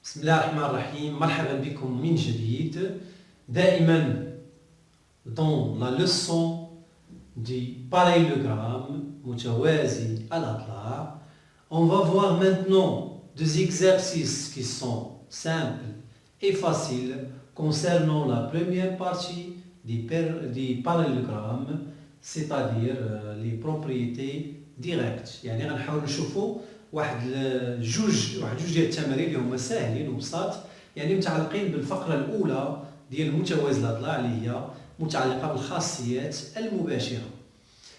بسم الله الرحمن الرحيم. مرحبا بكم من جديد. دائما dans la leçon du parallélogramme متوازي الأضلاع, on va voir maintenant des exercices qui sont simples et faciles concernant la première partie du parallélogramme, c'est-à-dire les propriétés directes. يعني غنحاولوا نشوفوا واحد جوج ديال التمارين اللي هما ساهلين وبساط, يعني متعلقين بالفقره الاولى ديال متوازي الاضلاع اللي هي متعلقه بالخاصيات المباشره.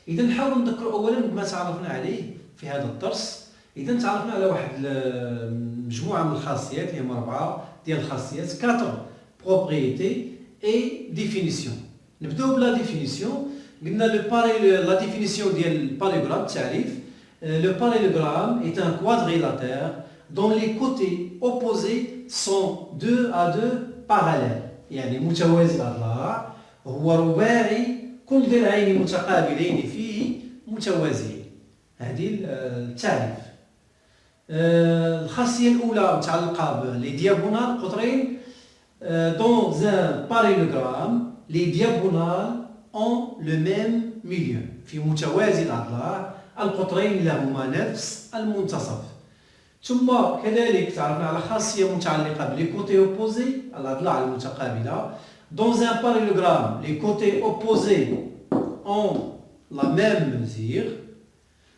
اذا نحاولوا نذكروا اولا ما تعرفنا عليه في هذا الدرس. اذا تعرفنا على واحد مجموعه من الخاصيات اللي هما 4 ديال الخاصيات, 4 بروبريتي اي ديفينيسيون. نبداو بلا ديفينيسيون. قلنا لا ديفينيسيون ديال الباراليلوغرام, التعريف. Le parallélogramme est un quadrilatère dont les côtés opposés sont 2 à 2 parallèles. يعني متوازي الأضلاع هو رباعي كل ضلعين متقابلين فيه متوازيين. هذه التعريف. الخاصية الأولى متعلقة بلي دياغونال قطرين. Dans un parallélogramme, les diagonales ont le même milieu. في متوازي الأضلاع القطرين اللي هما نفس المنتصف. ثم كذلك تعرفنا على خاصية متعلقة بلي كوتي اوبوزي, الأضلاع المتقابلة. Dans un parallélogramme, les côtés opposés ont la même mesure.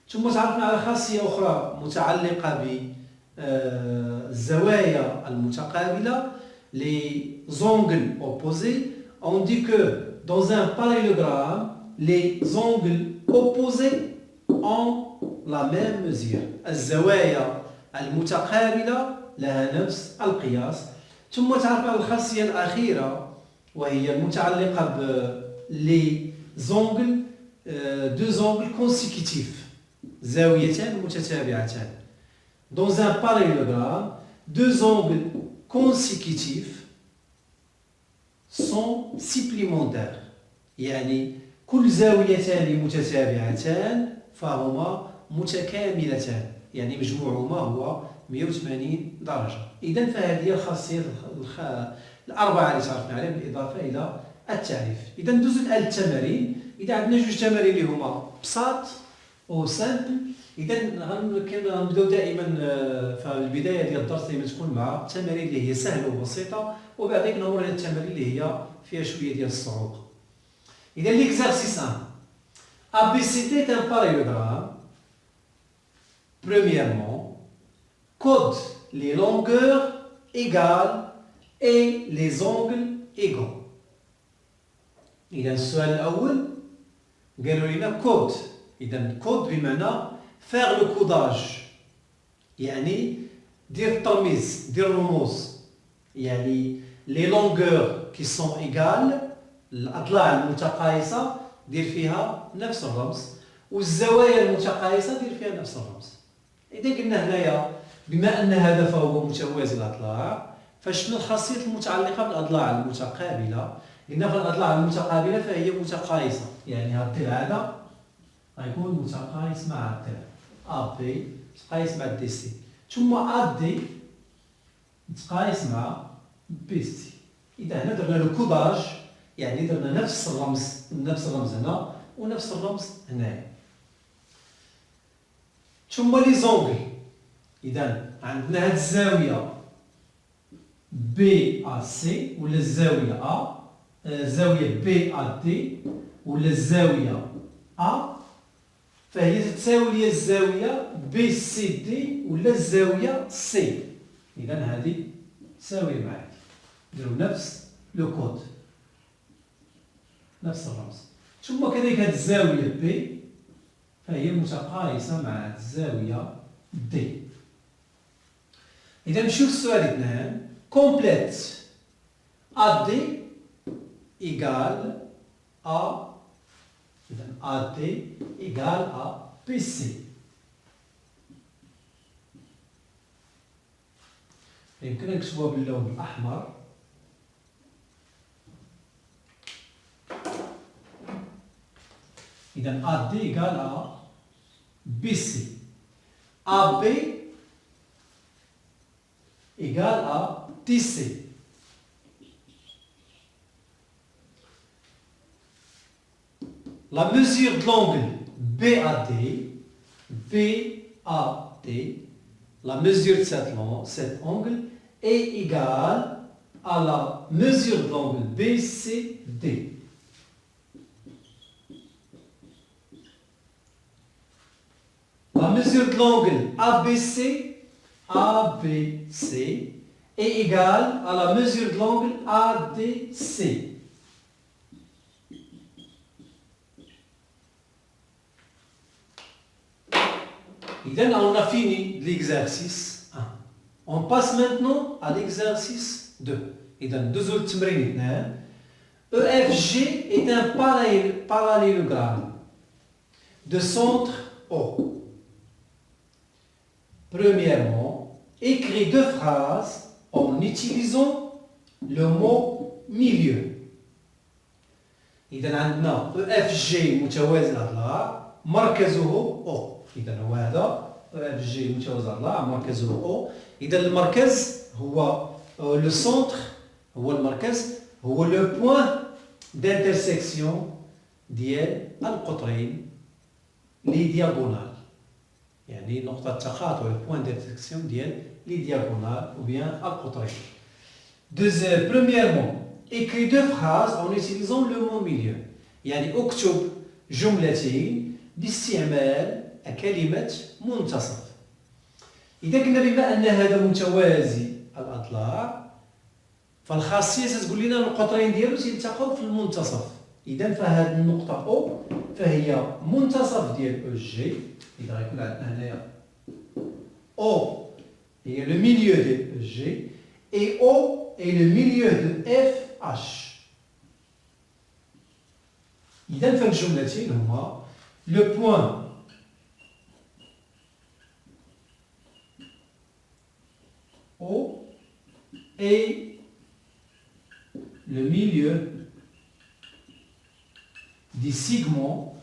ثم تعرفنا على خاصية أخرى متعلقة بالزوايا المتقابلة, les angles opposés. On dit que dans un parallélogramme, les angles opposés ont la même mesure. الزوايا المتقابلة لها نفس القياس. ثم تعرف على الخاصية الأخيرة وهي المتعلقة les angles, 2 angles consécutifs, زاويتان متتابعتان. Dans un parallélogramme, 2 angles consécutifs sont supplémentaires. يعني كل زاويتان متتابعتان فهما متكاملتان, يعني مجموعهما هو 180 درجة. إذا فهذه هي الخاصية الأربعة اللي تعرفنا عليها بالإضافة إلى التعريف. إذا ندوزو على التمارين. إذا عندنا جوج تمارين اللي هما بساط أو سامبل. إذا غنبداو دائما في البداية ديال الدرس دائما تكون مع التمارين اللي هي سهلة وبسيطة, وبعدين نمر على التمارين اللي هي فيها شوية ديال الصعوبة. إذا l'exercice 1. ABCD est un parallélogramme. Premièrement, code les longueurs égales et les angles égaux. إذا السؤال الأول قالوا لنا كود. إذا كود بمعنى faire le codage, يعني دير الترميز, دير الرموز. يعني les longueurs qui sont égales, الأضلاع المتقايسة دير فيها نفس الرمز, والزوايا المتقايسة دير فيها نفس الرمز. إذا قلنا هنايا بما أن هذا فهو متوازي الأضلاع, فشنو الخاصية المتعلقة بالأضلاع المتقابلة؟ قلنا في الأضلاع المتقابلة فهي متقايسة, يعني هذا الضلع هذا غيكون متقايس مع الضلع A B متقايس مع دي سي, ثم A D متقايس مع بي سي. إذا هنا درنا لو كوداج, يعني درنا نفس الرمز هنا ونفس الرمز هنايا. ثم لي زونغل. إذا عندنا هاد الزاوية بي ا سي ولا الزاوية ا, الزاوية بي ا دي ولا الزاوية ا, فهي تساوي لي الزاوية بي سي دي ولا الزاوية سي. إذا هذه تساوي مع هذه, نديرو نفس لو كود, نفس الرمز. ثم كذلك هذه الزاوية بي فهي متقايسة مع الزاوية دي. إذا نمشيو للسؤال 2. complète AD égale à, إذا AD égale à BC. يمكن نكتبوها باللون الأحمر. إذا AD égale à BC. AB égale à TC. La mesure de l'angle BAD, la mesure de cet angle est égale à la mesure de l'angle BCD. La mesure de l'angle ABC est égale à la mesure de l'angle ADC. Et on a fini l'exercice 1. On passe maintenant à l'exercice 2. Et dans deux autres تمرين EFG est un parallélogramme de centre O. Premièrement, écris deux phrases en utilisant le mot milieu. إذا عندنا EFG متوازي الأضلاع مركزه O. إذا هو هذا EFG متوازي الأضلاع مركزه O. إذا المركز هو le centre هو المركز هو le point d'intersection ديال القطرين لي دياغونال. يعني نقطة تقاطع le point d'intersection ديال لي دياغونال ou bien القطرين. Premièrement, écris deux phrases en utilisant le mot milieu. يعني اكتب جملتين باستعمال كلمة منتصف. إذا قلنا بما أن هذا متوازي الأضلاع فالخاصية ستقول لنا القطرين ديالو تلتقوا في المنتصف. إذا فهذه النقطة أو فهي منتصف ديال أو جي. إذا غيكون عندنا هنايا أو هي لو ميليو ديال أو جي et O est le milieu de FH. إذا فالجملتين هما le point O et le milieu du segment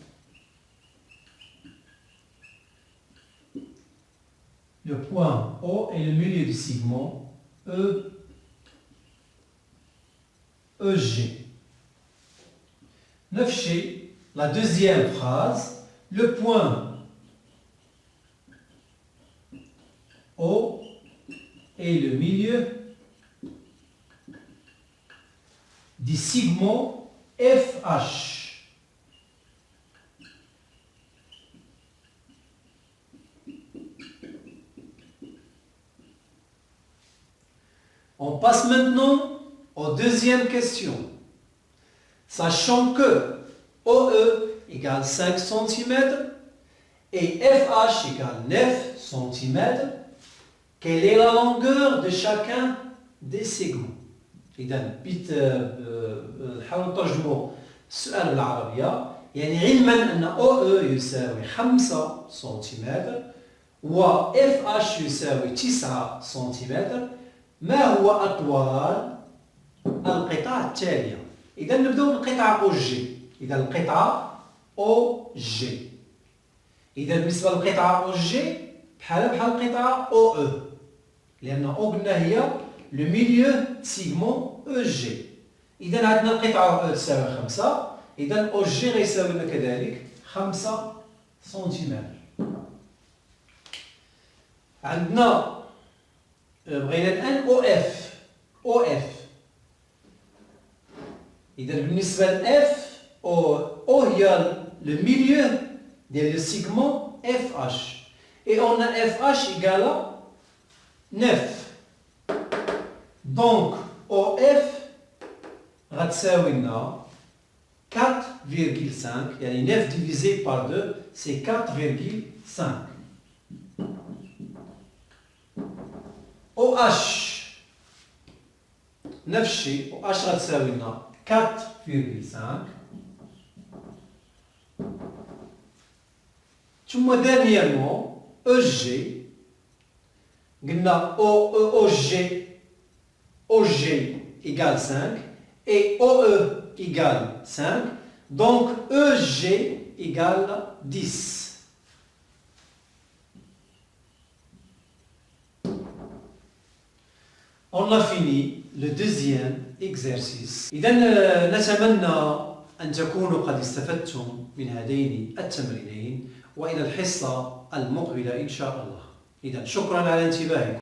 le point O est le milieu du segment EG. 9G, la deuxième phrase, le point O est le milieu du segment FH. On passe maintenant aux deuxième question. Sachant que OE égale 5 cm et FH égale 9 cm, quelle est la longueur de chacun des segments? إذا نحاول نترجموا السؤال بالعربية. يعني علما أن OE يساوي 5 سنتيمتر و FH يساوي 9 سنتيمتر، ما هو أطوال القطع التالية؟ إذا نبدأ بالقطعة OG. إذا القطعة OG. إذا بالنسبة للقطعة OG بحال القطعة OE، لأن O قلنا هي لو ميليو سيغمون EG. إذا عندنا القطعة OE تساوي 5، إذا OG غيساوي لنا كذلك 5 سنتيمتر. عندنا بغينا الآن OF. إذا بالنسبة ل F O هي le milieu ديال le segment FH et on a FH égale à 9. Donc OF غتساوي لنا 4,5 يعني 9 divisé par 2 c'est 4,5. OH نفس الشيء OH غتساوي لنا 4,5. ثم dernièrement EG قلنا OG égale 5 et OE égale 5, donc EG égale 10. On a fini le deuxième exercice. إذا نتمنى أن تكونوا قد استفدتم من هذين التمرينين وإلى الحصة المقبلة إن شاء الله. إذا شكرا على انتباهكم.